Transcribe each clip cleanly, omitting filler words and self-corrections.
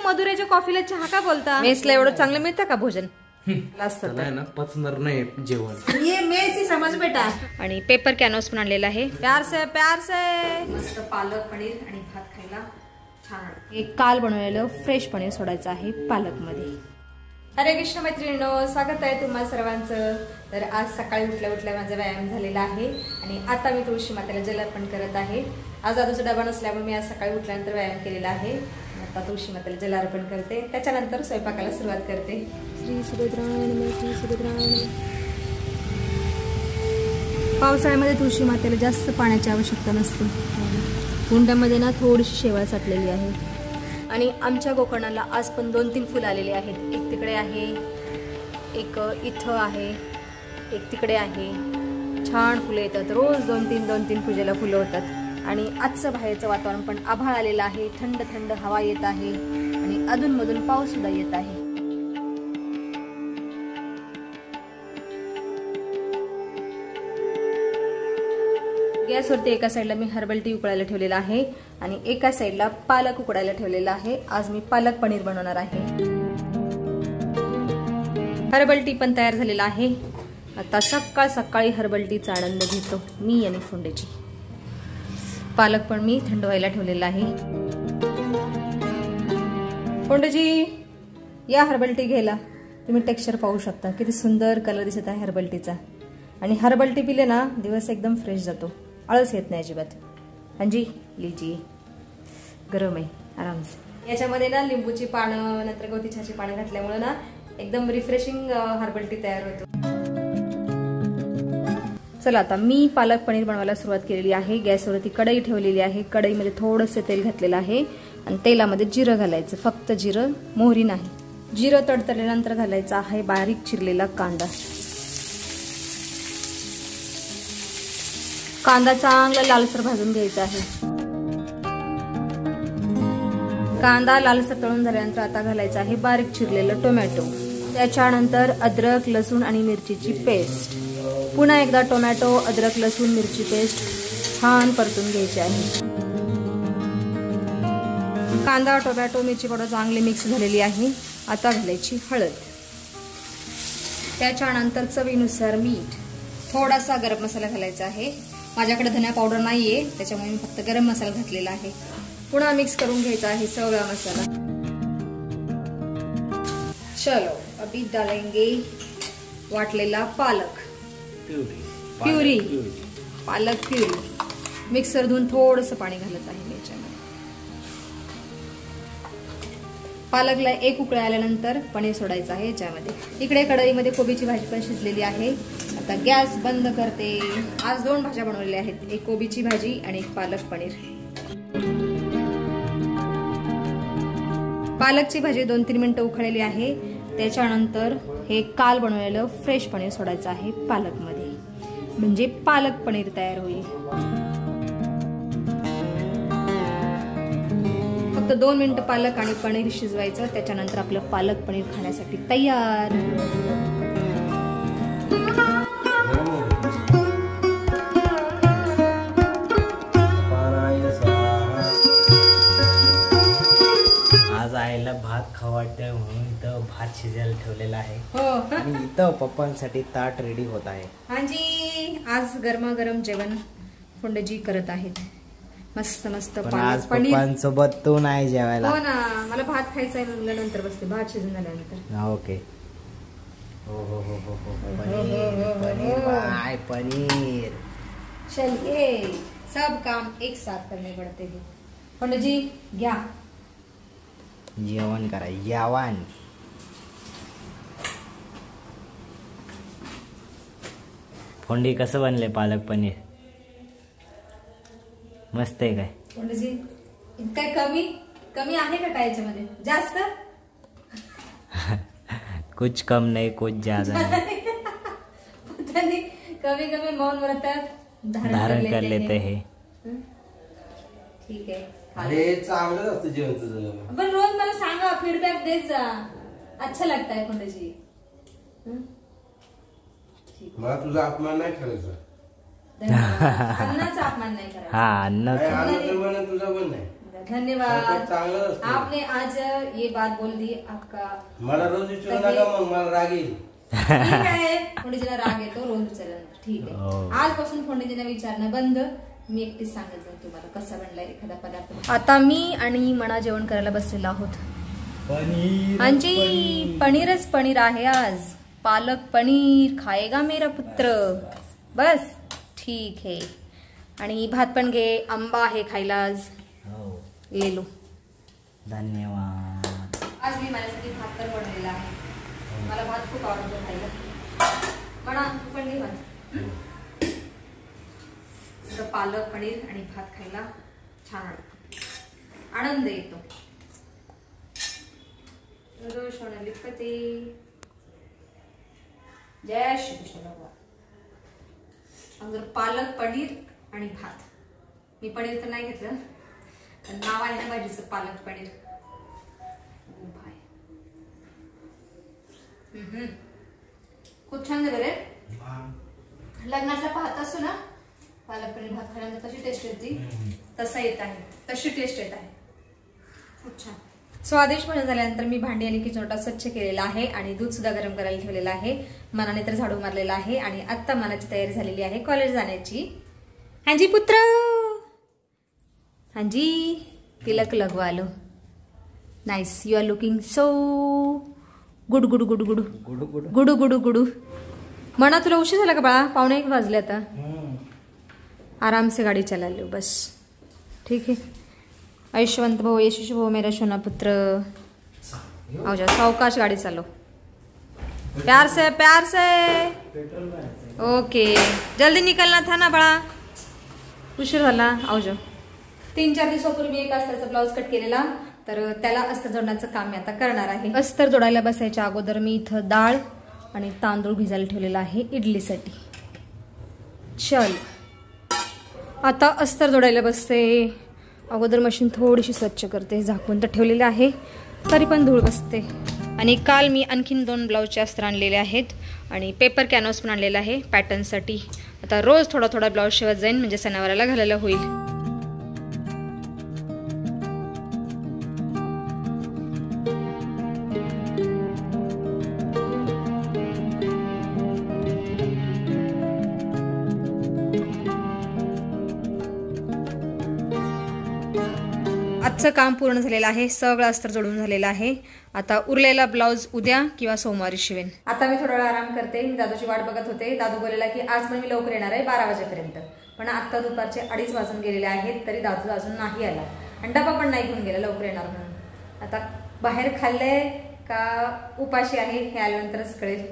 मधुरेच्या कॉफीला चहा का बोलता? मेसला एवढं चांगलं मिळतं का भोजन? ना पचणार नाही जेवण. ये मेसी समज बेटा. आणि पेपर कॅनोस पण आणलेला आहे. प्यार से मस्त पालक पनीर आणि भात खायला छान. एक काल बनवलेलं फ्रेश पनीर सोडायचं आहे पालक मध्ये. हरे कृष्ण मैत्रिणींनो, स्वागत आहे तुम्हा सर्वांचं. तर आज सकाळी उठल्या माझा व्यायाम झालेला आहे आणि आता मी तुळशी मातेला जल अर्पण करत आहे. आज दादूचा डबा नसल्यामुळे मी आज सकाळी उठल्यानंतर व्यायाम केलेला आहे. आता तुळशी मातेला जल अर्पण करते, त्याच्यानंतर स्वयंपाकाला सुरुवात करते. श्री सुभद्राय नमः, श्री सुभद्राय नमः. पावसाळ्यामध्ये तुळशी मातेला जास्त पाण्याची आवश्यकता नसते. कुंडामध्ये ना थोडीशी शेवाळ साठलेली आहे. आणि आमच्या गोकर्णाला आज पण 2-3 फुलं आलेली आहेत. एक तिकडे आहे, एक इथं आहे, एक तिकडे आहे. छान फुलं येतात. रोज 2-3 पूजेला फुलं होतात. आणि आजचं बाहेरचं वातावरण पण आभाळ आलेलं आहे. थंड थंड हवा येत आहे आणि अधूनमधून पाऊस सुद्धा येत आहे. गॅसवरती एका साईडला मी हर्बल टी उकळायला ठेवलेला आहे आणि एका साईडला पालक उकडायला ठेवलेला आहे. आज मी पालक पनीर बनवणार आहे. हर्बल टी पण तयार झालेला आहे. आता सकाळी हर्बल टीचा आनंद घेतो मी आणि फोंडेची. पालक पण मी थंड व्हायला ठेवलेला आहे. फोंडेजी या हर्बल टी घ्यायला. तुम्ही टेक्स्चर पाहू शकता किती सुंदर कलर दिसत आहे हर्बल टीचा. आणि हर्बल टी पिले ना दिवस एकदम फ्रेश जातो, आळस येत नाही अजिबात. हांजी लीजिए, गरम आहे आराम से. याच्यामध्ये ना लिंबूची पानं नंतर गवती चहाची पानं घातल्यामुळे ना एकदम रिफ्रेशिंग हर्बल टी तयार होतो. चला आता मी पालक पनीर बनवायला सुरुवात केलेली आहे. गॅसवरती कढई ठेवलेली आहे. कढईमध्ये थोडंसं तेल घातलेलं आहे आणि तेलामध्ये जिरं घालायचं, फक्त जिरं, मोहरी नाही. जिरं तडतडल्यानंतर घालायचं आहे बारीक चिरलेला कांदा. कांदा चांगला लालसर भाजून घ्यायचा आहे. कांदा लालसर तळून झाल्यानंतर आता घालायचं आहे बारीक चिरलेलं टोमॅटो. त्याच्यानंतर अद्रक, लसूण आणि मिरचीची पेस्ट. पुन्हा एकदा टोमॅटो, अद्रक, लसूण, मिरची पेस्ट छान परतून घ्यायची आहे. कांदा, टोमॅटो, मिरची पावडर चांगली मिक्स झालेली आहे. आता घालायची हळद. त्याच्यानंतर चवीनुसार मीठ. थोडासा गरम मसाला घालायचा आहे. माझ्याकडे धनिया पावडर नाहीये त्याच्यामुळे मी फक्त गरम मसाला घातलेला आहे. पुन्हा मिक्स करून घ्यायचा आहे सगळा मसाला. चलो अभी डालेंगे वाटलेला पालक प्युरी. पालक प्युरी मिक्सर धुवून थोडंसं पाणी घालत आहे मी याच्यामध्ये. पालकला एक उकळी आल्यानंतर पनीर सोडायचं आहे याच्यामध्ये. इकडे कढईमध्ये कोबीची भाजी पण शिजलेली आहे. आता गॅस बंद करते. आज 2 भाज्या बनवलेल्या आहेत, एक कोबीची भाजी आणि एक पालक पनीर. पालकची भाजी 2-3 मिनिटं उकळलेली आहे. त्याच्यानंतर हे काल बनवलेलं फ्रेश पनीर सोडायचं आहे पालकमध्ये, म्हणजे पालक पनीर तयार होईल. फक्त 2 मिनिटं पालक आणि पनीर शिजवायचं. त्याच्यानंतर आपलं पालक पनीर खाण्यासाठी तयार. आज आईला भात खाऊ वाटतंय म्हणून इथं भात शिजायला ठेवलेला आहे. हो आणि इथं पप्पांसाठी ताट रेडी होत आहे. हांजी आज गरमागरम जेवण फोंडेजी करत आहेत. मस्त मस्त आज पप्पांसोबत तू नाही जेवायला. हो ना, मला भात खायचा आहे म्हणलं नंतर बसते, भात शिजून झाल्यानंतर. ओके. हो हो हो हो हो पनीर बाय पनीर. चलिए सब काम एक साथ करने पड़ते हैं. फोंडेजी घ्या जेवण करा. जेवण फोंडी कसं बनले पालक पनीर? मस्त आहे काय? फोंडेजी काय कमी कमी आहे का काय याच्यामध्ये? जास्त कुछ कम नाही कुछ ज्यादा नाही. कमी मौन व्रत धारण कर लेते हैं. ठीक आहे. अरे चांगलं असतं जेवण तुझं. पण रोज मला सांगा, फीडबॅक देत जा. अच्छा लगता है फोंडेजी. मला तुझा अपमान नाही करायचा. अन्नाचा अपमान नाही करायचा. हा अन्नाचा अन्नाचं पण तुझा पण नाही. धन्यवाद। चांगलं असतं। आपने आज ये बात बोल दी आपका। मला रोज विचारू नका मग मला राग येईल। ठीक आहे, फोंडीजीला राग येतो रोज विचारणार, ठीक आहे। आजपासून फोंडीजीला विचारणं बंद, मी एकटीच सांगत जाईन तुम्हाला कसा बनलाय एखादा पदार्थ। आता मी आणि मना जेवण करायला बसलेलो आहोत। पनीर हांजी, पनीरच पनीर आहे आज। पालक पनीर खाएगा मेरा पुत्र, बस ठीक है। आणि भात पण घे, आंबा आहे खायला आज, ले लो। धन्यवाद। आज मी माझ्यासाठी भात तर बनवलेला आहे, मला भात खूप आवडतो खायला। म्हणा तू पण घे भात। पालक पनीर आणि भात खायला छान वाटतं, आनंद येतो। सोनालीपती जय श्री कृष्ण भगवान। पालक पनीर आणि भात, मी पनीर तर नाही घेतलं, नाव आहे ना भाजीचं पालक पनीर। खूप छान झालं रे। लग्नातला पाहत असतो ना पालक पनीर भात खाल्यानंतर तशी टेस्ट येते, तसा येत आहे, तशी टेस्ट येत आहे, खूप छान स्वादिष्ट बनवून झाल्यानंतर मी भांडी आणि किचन ओटा स्वच्छ केलेला आहे आणि दूध सुद्धा गरम करायला ठेवलेला आहे। मनाने तर झाडू मारलेला आहे आणि आता मनाची तयारी झालेली आहे कॉलेज जाण्याची। हांजी पुत्र, हांजी तिलक लगवा लो, nice, you are looking so good good good good गुडू गुडू गुडू। मना तुला उशीर झाला का बाळा? 1:15 वाजले आता, आराम से गाड़ी चला लो बस, ठीक है। ऐश्वंत भाऊ, यशस्वी भाऊ, मेरा सोना पुत्र, आओ जाओ, सावकाश गाड़ी चलो, प्यार से प्यार से। ओके, जल्दी निकलना था ना बड़ा, उशीर झाला, आओ जाओ। 3-4 दिवसापूर्वी एक अस्तरचा ब्लाउज कट केलेला, तर त्याला अस्तर जोडण्याचं काम मी आता करणार आहे। अस्तर जोडायला बसायच्या अगोदर मी इथं डाळ आणि तांदूळ भिजायला ठेवलेला आहे इडलीसाठी। चल आता अस्तर जोडायला बसते, अगोदर मशीन थोडीशी स्वच्छ करते, झाकून तर ठेवलेले आहे तरी पण धूळ बसते। आणि काल मी आणखीन 2 ब्लाऊजचे अस्तर आणलेले आहेत आणि पेपर कॅनव्हास पण आणलेला आहे पॅटर्नसाठी। आता रोज थोडा थोडा ब्लाऊज शिवत जाईन, म्हणजे सणावाराला घालायला होईल। आजचं काम पूर्ण झालेलं आहे, सगळं अस्तर जोडून झालेलं आहे। आता उरलेला ब्लाऊज उद्या किंवा सोमवारी शिवेन। आता मी थोडा वेळ आराम करते, मी दादूची वाट बघत होते। दादू बोललेला की आज पण मी लवकर येणार आहे 12 वाजेपर्यंत, पण आता दुपारचे 2:30 वाजून गेलेले आहेत तरी दादू अजून नाही आला आणि डबा पण नाही घेऊन गेला लवकर येणार म्हणून। आता बाहेर खाल्लंय का उपाशी आहे हे आल्यानंतरच कळेल।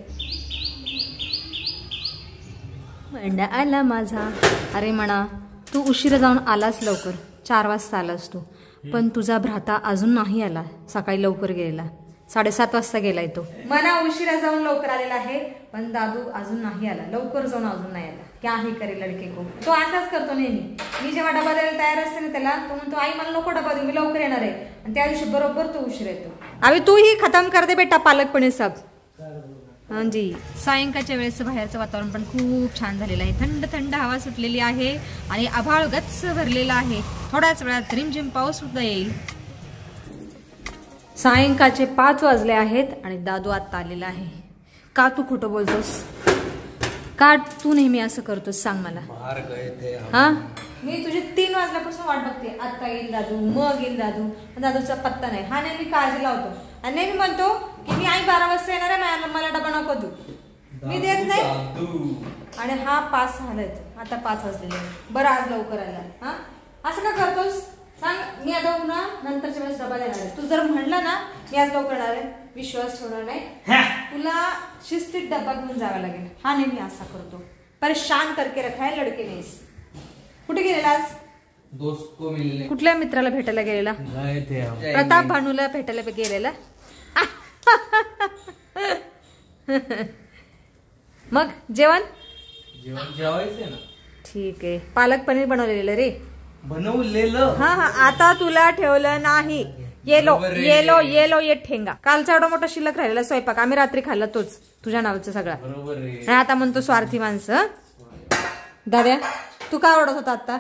अंडा आला माझा। अरे म्हणा तू उशिरा जाऊन आलास, लवकर 4 वाजता आलास तू, पण तुझा भ्राता अजून नाही आला, सकाळी लवकर गेला, 7:30 वाजता गेलाय तो। मना उशिरा जाऊन लवकर आलेला आहे, पण दादू अजून नाही आला, लवकर जाऊन अजून नाही आला। क्या ही करे लडके को, तो असाच करतो नेहमी। मी जेव्हा डबा द्यायला तयार असते ना त्याला, तो म्हणतो आई मला नको डबा देऊ, मी लवकर येणार आहे, आणि त्या दिवशी बरोबर तो उशीर येतो। अभी तू ही खतम कर दे बेटा पालक पनीर सब। हाँ जी, सायंकाळच्या वेळेचं बाहेरचं वातावरण पण खूप छान झालेलं आहे, थंड थंड हवा सुटलेली आहे आणि आभाळ गच्च भरलेला आहे। थोड्याच वेळात रिमझिम पाऊस सुद्धा येईल। सायंकाळचे 5 वाजले आहेत आणि दादू आता आलेला आहे। का तू खोटं बोलतोस? का तू नेहमी असं करतोस सांग मला? हा, मी तुझी 3 वाजल्यापासून वाट बघते, आता येईल दादू, मग येईल दादू, पण दादूचा पत्ता नाही। हा नेहमी काळजी लावतो आणि नेहमी म्हणतो की मी आई 12 वाजता येणार आहे, मला डबा नको तू, मी देत नाही, आणि हा 5 झालाय, आता 5 वाजलेले। बरं आज लवकर आला, हा असं का करतोस सांग? मी आता पुन्हा नंतरच्या वेळेस डबा देणार आहे, तू जर म्हणलं ना मी आज लवकर येणार आहे, विश्वास ठेवणार नाही, तुला शिस्तीत डबा घेऊन जावं लागेल। हा नेहमी असा करतो, परेशान करके रखा है लडके ने। कुठे गेलेला आज? दोस्त को मिलने। कुठल्या मित्राला भेटायला गेलेला? प्रताप भानूला भेटायला गेलेला। मग जेवण जेवायचं ना? ठीक आहे, पालक पनीर बनवलेलं रे, बनवलेलं। हा हा, आता तुला ठेवलं नाही, येलो येलो येलो ये ठेंगा। कालचा एवढा मोठा शिल्लक राहिलेला स्वयंपाक, आम्ही रात्री खाल्ला तोच तुझ्या नावाचा सगळा। बरोबर आता म्हणतो स्वार्थी माणसं। दाद्या तू काय ओरडत होता आता?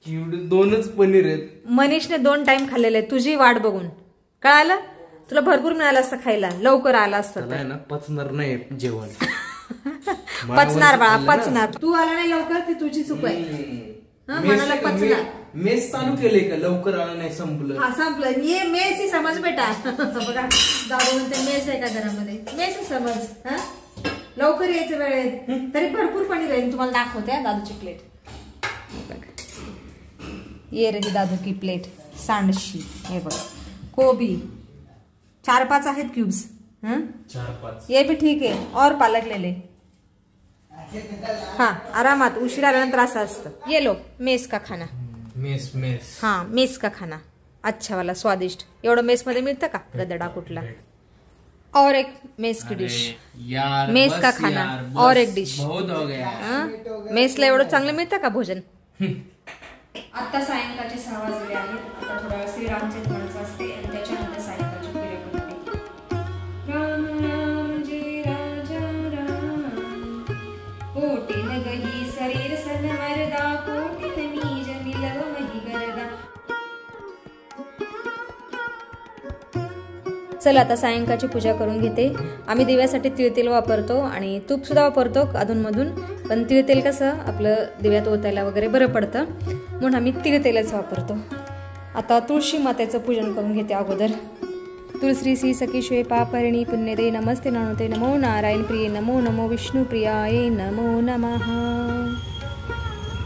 चिवडे 2च पनीर आहेत. मनीषने 2 टाइम खाल्लेले, तुझी वाट बघून. कळालं? तुला भरपूर मिळालं असतं खायला, लवकर आला असतं. त्याला आहे ना पचणार नाही जेवण. पचणार बाळा, पचणार. तू आला नाही लवकर, ती तुझी चूक आहे. मनाला पचणार. मेस चालू केले का? लवकर आलं नाही, संपलं. हा संपलं. ये मेस ही समज बेटा. बघा दादू म्हणते मेस आहे का घरामध्ये? मेस ही समज. हा लवकर यायचं वेळेत. तरी भरपूर पनीर आहे. तुम्हाला दाखवते दादूची प्लेट. ये रे दादू की प्लेट. सांडशी हे बघा, कोबी 4-5 आहेत क्यूब्स. 4-5 ये भी ठीक है. और पालक ले ले. हाँ आरामात. उशीर आल्यानंतर असं असतं. ये लो मेस का खाना. Mess mess. हाँ मेस का खाना अच्छा वाला स्वादिष्ट. एवढं मेस मध्ये मिळतं का गदडा कुठला? और एक मेस की डिश. यार मेस का खाना और एक डिश. बहुत हो गया. मेसला एवढं चांगलं मिळतं का भोजन? आता सायंकाळचे 6 वाजले आहेत. आता थोडा वेळ श्रीरामचे म्हणायचं असते आणि त्याच्यानंतर सायंकाळची पूजा करते. राम राम जय राजा राम, कोटीन गही शरीर सनवरदा, कोटीन नीज मिलव मही गरदा. चला आता सायंकाळची पूजा करून घेते. आम्ही दिव्यासाठी तिळतेल वापरतो आणि तूप सुद्धा वापरतो अधूनमधून, पण तिळतेल कसं आपलं दिव्यात ओतायला वगैरे बरं पडतं म्हणून आम्ही तिळतेलच वापरतो. आता तुळशी मातेचं पूजन करून घेते अगोदर. तुळश्री श्री सखी श्वे पापरिणी पुण्यदे नमस्ते नमोते नमो नारायण प्रिय नमो नमो विष्णु प्रियाय नमो नमः.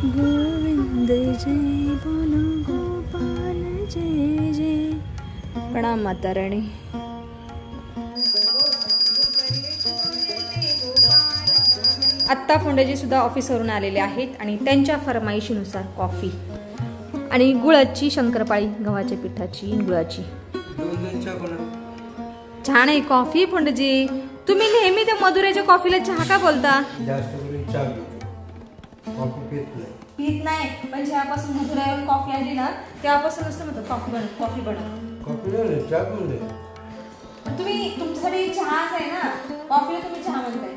गोविंद जय बोलो गोपाल जय जय. प्रणाम माता राणी. आत्ता फोंडेजी सुद्धा ऑफिसवरून आलेले आहेत आणि त्यांच्या फरमाईशीनुसार कॉफी आणि गुळाची शंकरपाळी, गव्हाच्या पिठाची गुळाची. छान आहे कॉफी फोंडेजी. तुम्ही नेहमी त्या मधुराच्या कॉफीला चहा का बोलता? पीत नाही, पण जेव्हापासून मधुरावर कॉफी आली ना तेव्हापासून असं म्हणतो कॉफी बनव कॉफी बनव. तुम्ही तुमच्यासाठी चहाच आहे ना, कॉफीला तुम्ही चहा म्हणताय.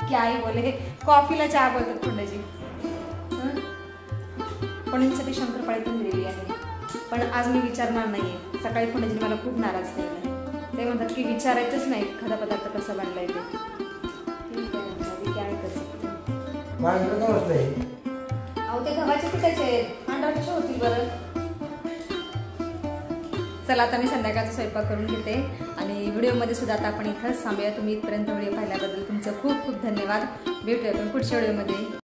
क्या ही बोले, कॉफीला चहा बोलतात फोंडेजी. फोंडेजीसाठी शंकरपाळी पण दिलेली आहे, पण आज मी विचारणार नाहीये. सकाळी फोंडेजीने मला खूप नाराज केलं. ते म्हणतात की विचारायचंच नाही एखादा पदार्थ कसा बनलाय ते. ठीक आहे काय करते. अहो ते गव्हाच्या पिठाचे पांढरा कशा होतील बरं. चला आता मी संध्याकाळचा स्वयंपाक करून घेते आणि व्हिडिओमध्ये सुद्धा आता आपण इथंच थांबूया. तुम्ही इथपर्यंत व्हिडिओ पाहिल्याबद्दल तुमचं खूप खूप धन्यवाद. भेटूया आपण पुढच्या व्हिडिओमध्ये.